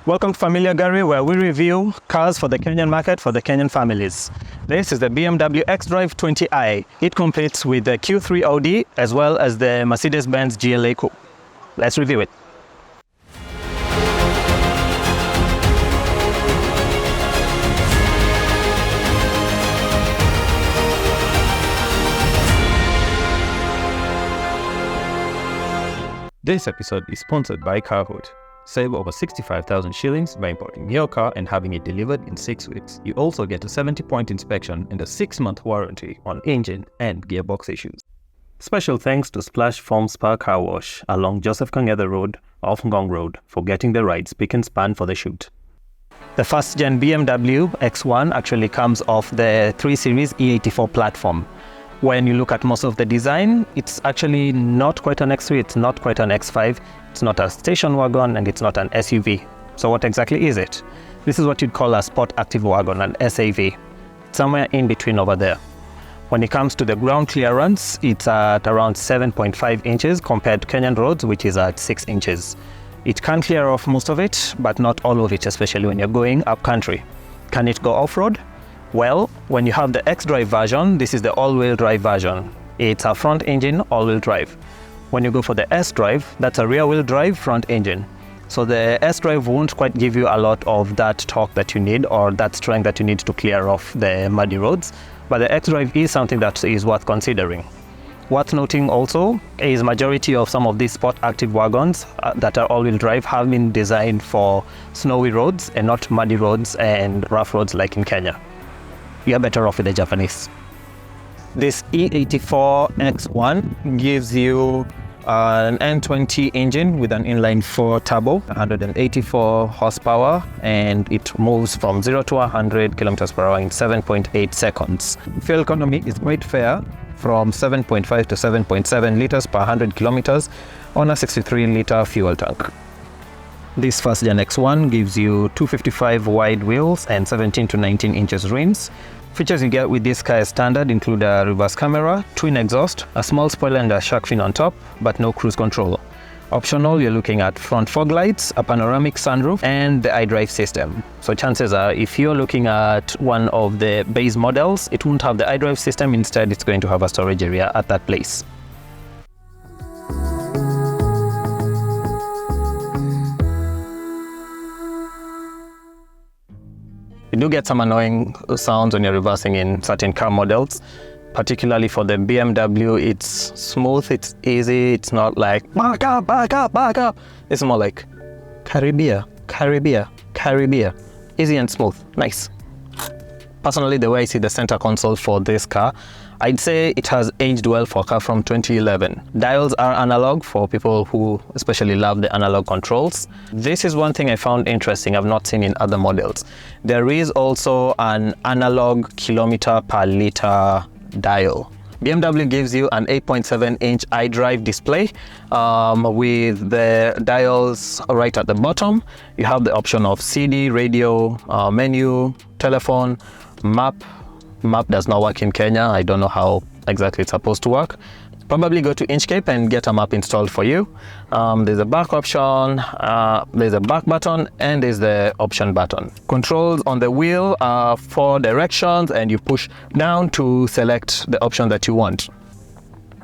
Welcome to Familiar Gary, where we review cars for the Kenyan market for the Kenyan families. This is the BMW X-Drive 20i. It competes with the Q3 Audi as well as the Mercedes-Benz GLA Coupe. Let's review it. This episode is sponsored by Carhood. Save over 65,000 shillings by importing your car and having it delivered in 6 weeks. You also get a 70-point inspection and a 6-month warranty on engine and gearbox issues. Special thanks to Splash Foam Spa Car Wash along Joseph Kang'ethe Road off Ngong Road for getting the right spick and span for the shoot. The first-gen BMW X1 actually comes off the 3 Series E84 platform. When you look at most of the design, it's actually not quite an X3, it's not quite an X5, it's not a station wagon, and it's not an SUV. So what exactly is it? This is what you'd call a sport active wagon, an SAV. Somewhere in between over there. When it comes to the ground clearance, it's at around 7.5 inches compared to Kenyan roads, which is at 6 inches. It can clear off most of it, but not all of it, especially when you're going up country. Can it go off-road? Well, when you have the X-Drive version, this is the all-wheel drive version. It's a front engine all-wheel drive. When you go for the S-Drive, that's a rear-wheel drive front engine. So the S-Drive won't quite give you a lot of that torque that you need or that strength that you need to clear off the muddy roads. But the X-Drive is something that is worth considering. Worth noting also is majority of some of these sport active wagons that are all-wheel drive have been designed for snowy roads and not muddy roads and rough roads like in Kenya. You're better off with the Japanese. This E84 X1 gives you an N20 engine with an inline 4 turbo, 184 horsepower, and it moves from 0 to 100 kilometers per hour in 7.8 seconds. Fuel economy is quite fair, from 7.5 to 7.7 liters per 100 kilometers on a 63-liter fuel tank. This first gen X1 gives you 255 wide wheels and 17 to 19 inches rims. Features you get with this car as standard include a reverse camera, twin exhaust, a small spoiler and a shark fin on top, but no cruise control. Optional, you're looking at front fog lights, a panoramic sunroof, and the iDrive system. So chances are, if you're looking at one of the base models, it won't have the iDrive system. Instead, it's going to have a storage area at that place. You do get some annoying sounds when you're reversing in certain car models, particularly for the BMW. It's smooth, it's easy, it's not like back up, back up, back up. It's more like Caribbean, Caribbean, Caribbean. Easy and smooth, nice. Personally, the way I see the center console for this car, I'd say it has aged well for a car from 2011. Dials are analog for people who especially love the analog controls. This is one thing I found interesting I've not seen in other models. There is also an analog kilometer per liter dial. BMW gives you an 8.7-inch iDrive display with the dials right at the bottom. You have the option of CD, radio, menu, telephone, map. Map does not work in Kenya. I don't know how exactly it's supposed to work. Probably go to Inchcape and get a map installed for you. There's a back option, there's a back button, and there's the option button. Controls on the wheel are 4 directions, and you push down to select the option that you want.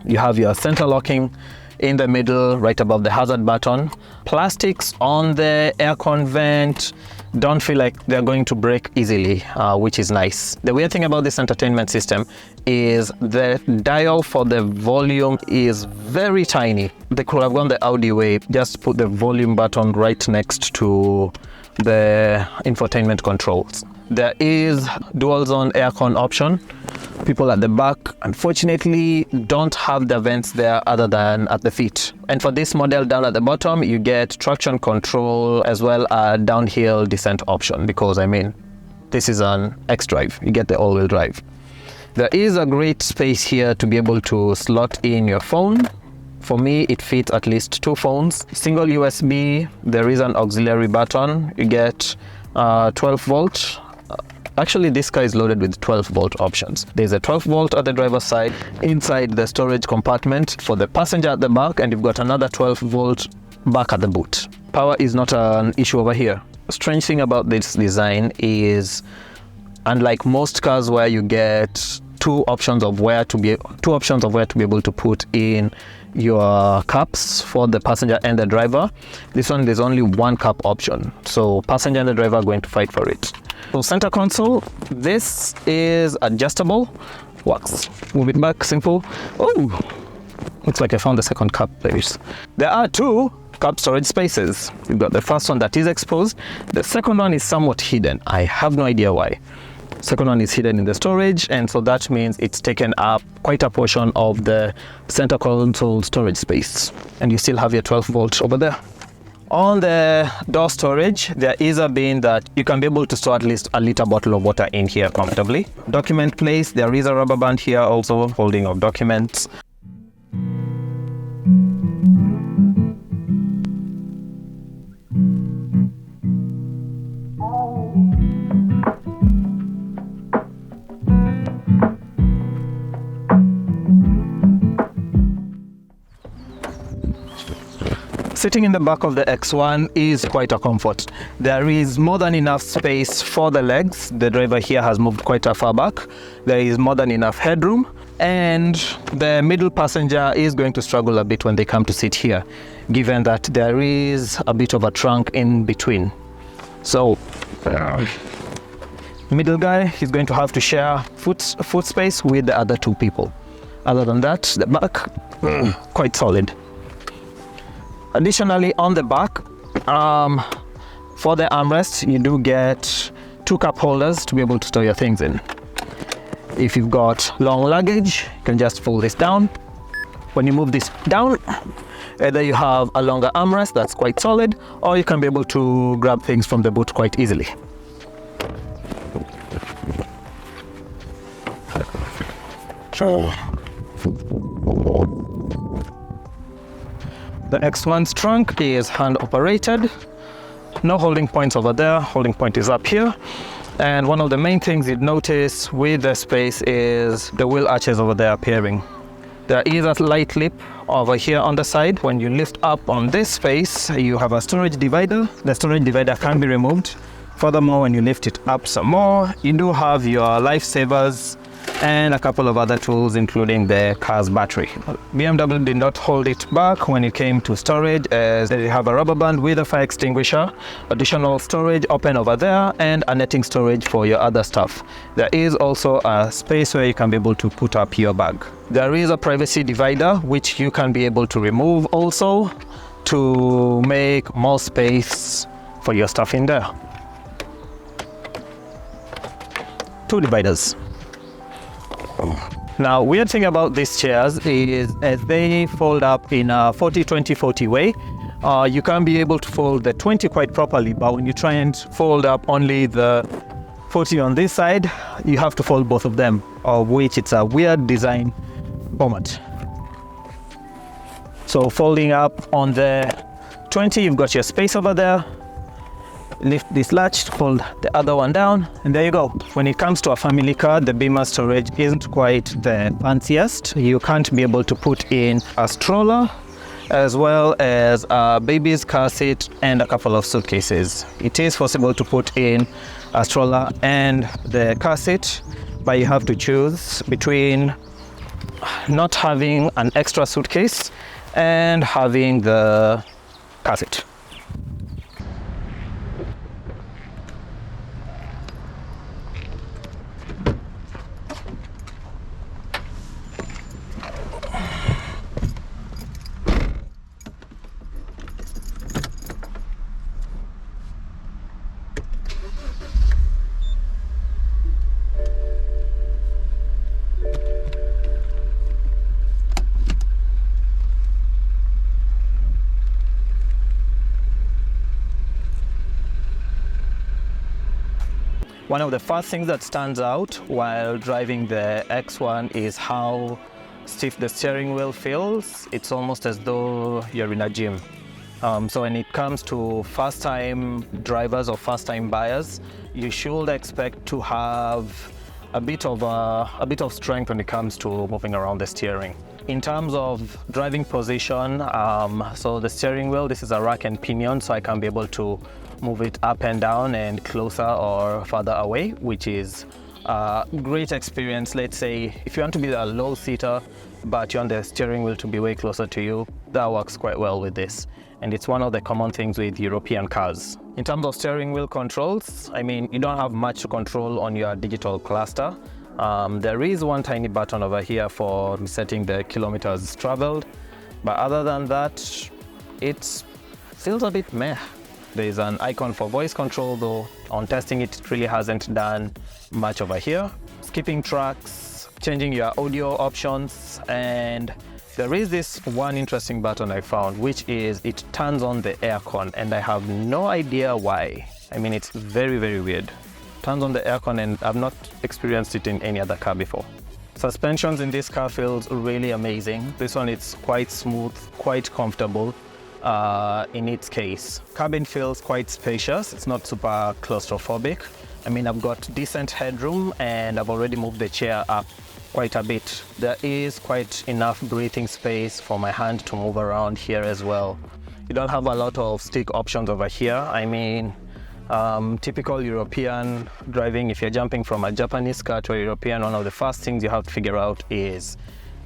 You have your center locking in the middle, right above the hazard button. Plastics on the aircon vent don't feel like they're going to break easily, which is nice. The weird thing about this entertainment system is the dial for the volume is very tiny. They could have gone the Audi way, just put the volume button right next to the infotainment controls. There is dual zone aircon option. People at the back, unfortunately, don't have the vents there other than at the feet. And for this model down at the bottom, you get traction control as well as downhill descent option, because this is an X-Drive. You get the all-wheel drive. There is a great space here to be able to slot in your phone. For me, it fits at least 2 phones. Single USB, there is an auxiliary button. You get 12 volt. Actually, this car is loaded with 12 volt options. There's a 12 volt at the driver's side, inside the storage compartment for the passenger at the back, and you've got another 12 volt back at the boot. Power is not an issue over here. Strange thing about this design is, unlike most cars where you get two options of where to be able to put in your cups for the passenger and the driver, this one there's only one cup option, so passenger and the driver are going to fight for it. So center console, this is adjustable, works. Move it back, simple. Oh, looks like I found the second cup place. There are two cup storage spaces. You've got the first one that is exposed, the second one is somewhat hidden. I have no idea why. Second one is hidden in the storage, and so that means it's taken up quite a portion of the center console storage space. And you still have your 12 volt over there. On the door storage, there is a bin that you can be able to store at least a liter bottle of water in here comfortably. Document place, there is a rubber band here also holding of documents. Sitting in the back of the X1 is quite a comfort. There is more than enough space for the legs. The driver here has moved quite a far back. There is more than enough headroom, and the middle passenger is going to struggle a bit when they come to sit here, given that there is a bit of a trunk in between. So middle guy is going to have to share foot space with the other two people. Other than that, the back, quite solid. Additionally, on the back, for the armrest, you do get two cup holders to be able to store your things in. If you've got long luggage, you can just fold this down. When you move this down, either you have a longer armrest that's quite solid, or you can be able to grab things from the boot quite easily. The X1's trunk is hand operated. No holding points over there, holding point is up here. And one of the main things you'd notice with the space is the wheel arches over there appearing. There is a light lip over here on the side. When you lift up on this space, you have a storage divider. The storage divider can be removed. Furthermore, when you lift it up some more, you do have your lifesavers and a couple of other tools, including the car's battery. BMW did not hold it back when it came to storage, as they have a rubber band with a fire extinguisher, additional storage open over there, and a netting storage for your other stuff. There is also a space where you can be able to put up your bag. There is a privacy divider which you can be able to remove also to make more space for your stuff in there. Two dividers. Now, weird thing about these chairs is as they fold up in a 40-20-40 way, you can be able to fold the 20 quite properly, but when you try and fold up only the 40 on this side, you have to fold both of them, of which it's a weird design format. So folding up on the 20, you've got your space over there. Lift this latch, fold the other one down, and there you go. When it comes to a family car, the Beamer storage isn't quite the fanciest. You can't be able to put in a stroller, as well as a baby's car seat and a couple of suitcases. It is possible to put in a stroller and the car seat, but you have to choose between not having an extra suitcase and having the car seat. One of the first things that stands out while driving the X1 is how stiff the steering wheel feels. It's almost as though you're in a gym. So when it comes to first-time drivers or first-time buyers, you should expect to have a bit of strength when it comes to moving around the steering. In terms of driving position, so the steering wheel, this is a rack and pinion, so I can be able to move it up and down and closer or further away, which is a great experience. Let's say if you want to be a low seater, but you want the steering wheel to be way closer to you, that works quite well with this. And it's one of the common things with European cars. In terms of steering wheel controls, I mean, you don't have much to control on your digital cluster. There is one tiny button over here for resetting the kilometers traveled, but other than that, it feels a bit meh. There is an icon for voice control, though on testing it really hasn't done much over here. Skipping tracks, changing your audio options, and there is this one interesting button I found, which is it turns on the aircon, and I have no idea why. I mean, it's very, very weird. Turns on the aircon, and I've not experienced it in any other car before. Suspensions in this car feels really amazing. This one, it's quite smooth, quite comfortable in its case. Cabin feels quite spacious. It's not super claustrophobic. I mean, I've got decent headroom, and I've already moved the chair up quite a bit. There is quite enough breathing space for my hand to move around here as well. You don't have a lot of stick options over here. I mean, typical European driving, if you're jumping from a Japanese car to a European, one of the first things you have to figure out is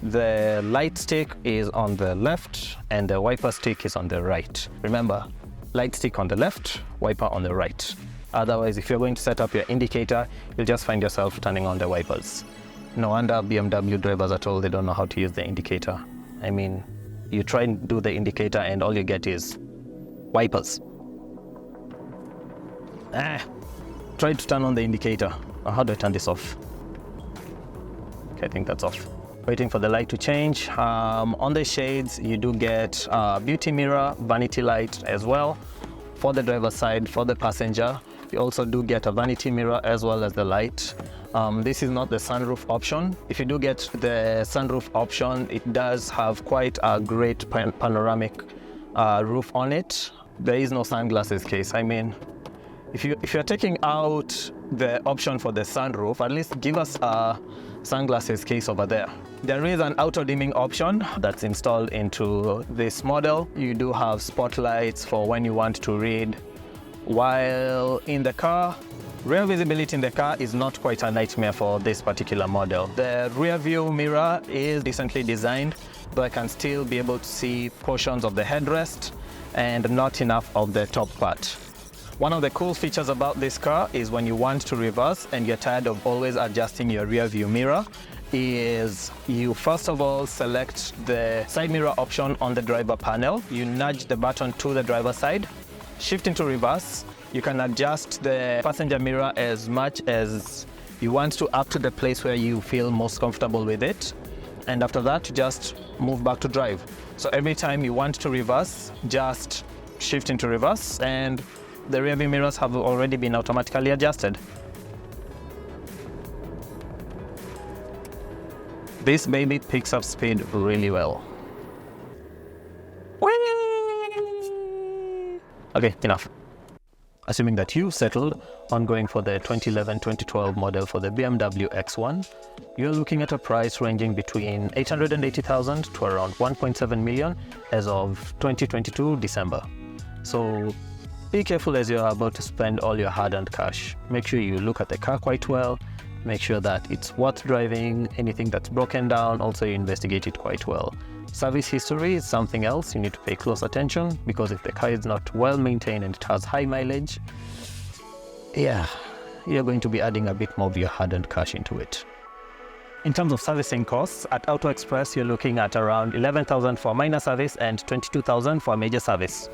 the light stick is on the left and the wiper stick is on the right. Remember, light stick on the left, wiper on the right. Otherwise, if you're going to set up your indicator, you'll just find yourself turning on the wipers. No wonder BMW drivers are told they don't know how to use the indicator. I mean, you try and do the indicator and all you get is wipers. Try to turn on the indicator. How do I turn this off? Okay, I think that's off. Waiting for the light to change. On the shades, you do get beauty mirror, vanity light as well. For the driver's side, for the passenger, you also do get a vanity mirror as well as the light. This is not the sunroof option. If you do get the sunroof option, it does have quite a great panoramic roof on it. There is no sunglasses case. I mean, if you're taking out the option for the sunroof, at least give us a sunglasses case over there. There is an auto dimming option that's installed into this model. You do have spotlights for when you want to read. While in the car, rear visibility in the car is not quite a nightmare for this particular model. The rear view mirror is decently designed, but I can still be able to see portions of the headrest and not enough of the top part. One of the cool features about this car is when you want to reverse and you're tired of always adjusting your rear view mirror, is you first of all select the side mirror option on the driver panel. You nudge the button to the driver side, shift into reverse. You can adjust the passenger mirror as much as you want to up to the place where you feel most comfortable with it. And after that, just move back to drive. So every time you want to reverse, just shift into reverse, and the rear view mirrors have already been automatically adjusted. This baby picks up speed really well. Okay, enough. Assuming that you settled on going for the 2011-2012 model for the BMW X1, you're looking at a price ranging between 880,000 to around 1.7 million as of 2022 December. So be careful as you're about to spend all your hard-earned cash. Make sure you look at the car quite well, make sure that it's worth driving. Anything that's broken down, also you investigate it quite well. Service history is something else you need to pay close attention, because if the car is not well maintained and it has high mileage, yeah, you're going to be adding a bit more of your hard-earned cash into it. In terms of servicing costs, at Auto Express you're looking at around 11,000 for minor service and 22,000 for major service.